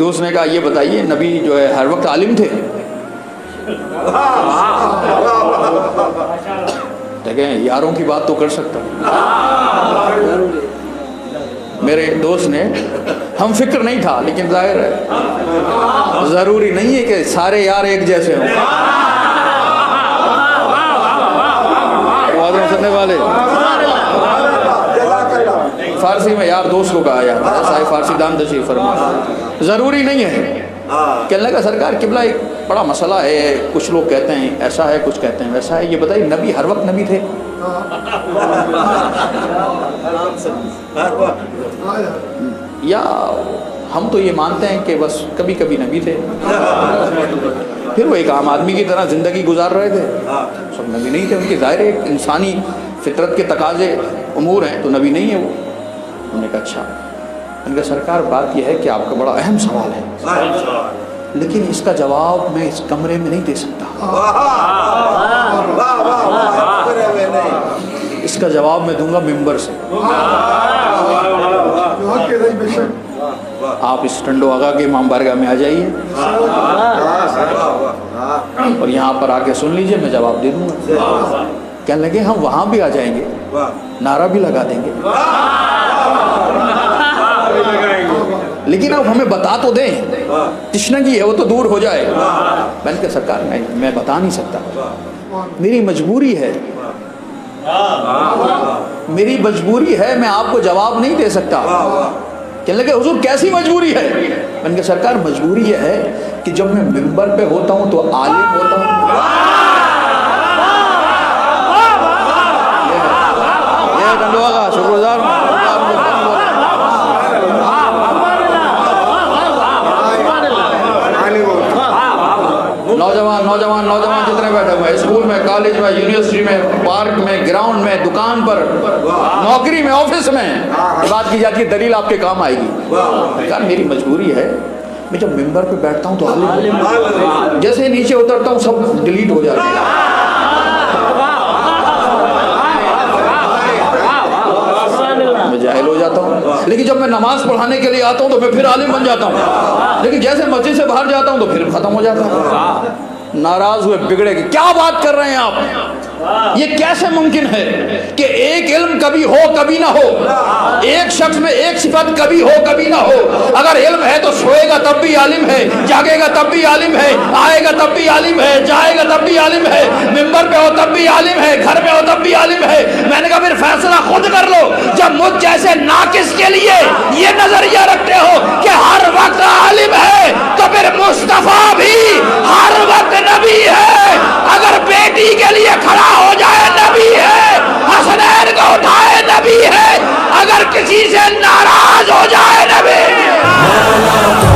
دوست نے کہا یہ بتائیے نبی جو ہے ہر وقت عالم تھے؟ دیکھیں یاروں کی بات تو کر سکتا ہوں۔ میرے دوست نے ہم فکر نہیں تھا لیکن ظاہر ہے ضروری نہیں ہے کہ سارے یار ایک جیسے ہوں۔ وعدوں سننے والے فارسی میں یار دوست کو کہا جاتا ہے، صاحب فارسی دان تشریف فرما۔ ضروری نہیں ہے کہنے لگا سرکار قبلہ ایک بڑا مسئلہ ہے، کچھ لوگ کہتے ہیں ایسا ہے، کچھ کہتے ہیں ویسا ہے، یہ بتائیے نبی ہر وقت نبی تھے؟ یا ہم تو یہ مانتے ہیں کہ بس کبھی کبھی نبی تھے، پھر وہ ایک عام آدمی کی طرح زندگی گزار رہے تھے، سب نبی نہیں تھے۔ ان کی ظاہر ایک انسانی فطرت کے تقاضے امور ہیں، تو نبی نہیں ہے وہ۔ انہوں نے کہا اچھا۔ ان کا سرکار بات یہ ہے کہ آپ کا بڑا اہم سوال ہے، لیکن اس کا جواب میں اس کمرے میں نہیں دے سکتا، اس کا جواب میں دوں گا ممبر سے۔ آپ اس ٹنڈو آغا کے امام بارگاہ میں آ جائیے اور یہاں پر آ کے سن لیجئے، میں جواب دے دوں گا۔ کہنے لگے ہم وہاں بھی آ جائیں گے، نعرہ بھی لگا دیں گے، لیکن اب ہمیں بتا تو دیں، تشنگی ہے وہ تو دور ہو جائے۔ میں نے کہا سرکار میں بتا نہیں سکتا، میری مجبوری ہے، میری مجبوری ہے، میں آپ کو جواب نہیں دے سکتا۔ کہنے لگے حضور کیسی مجبوری ہے؟ میں نے کہا سرکار مجبوری یہ ہے کہ جب میں ممبر پہ ہوتا ہوں تو عالم ہوتا ہوں، یہ ٹنڈو آغا شکر گزار ہوں۔ نوجوان جتنے بیٹھے ہوئے ہیں، اسکول میں، کالج میں، یونیورسٹی میں، پارک میں، گراؤنڈ میں، دکان پر، نوکری میں، آفس میں بات کی جاتی ہے، دلیل آپ کے کام آئے گی۔ کہا میری مجبوری ہے، میں جب ممبر پہ بیٹھتا ہوں تو عالم، جیسے نیچے اترتا ہوں سب ڈیلیٹ ہو جاتا ہے، میں جاہل ہو جاتا ہوں۔ لیکن جب میں نماز پڑھانے کے لیے آتا ہوں تو میں پھر عالم بن جاتا ہوں، لیکن جیسے مسجد سے باہر جاتا ہوں تو پھر ختم ہو جاتا ہوں۔ ناراض ہوئے، بگڑے کہ کیا بات کر رہے ہیں آپ، یہ کیسے ممکن ہے کہ ایک علم کبھی ہو کبھی نہ ہو، ایک شخص میں ایک صفت کبھی ہو کبھی نہ ہو؟ اگر علم ہے تو سوئے گا تب بھی عالم ہے، جاگے گا تب بھی عالم ہے، آئے گا تب بھی عالم ہے، جائے گا تب بھی عالم ہے، ممبر پہ ہو تب بھی عالم ہے، گھر پہ ہو تب بھی عالم ہے۔ میں نے کہا پھر فیصلہ خود کر لو، جب مجھ جیسے ناقص کے لیے یہ نظریہ رکھتے ہو کہ ہر وقت عالم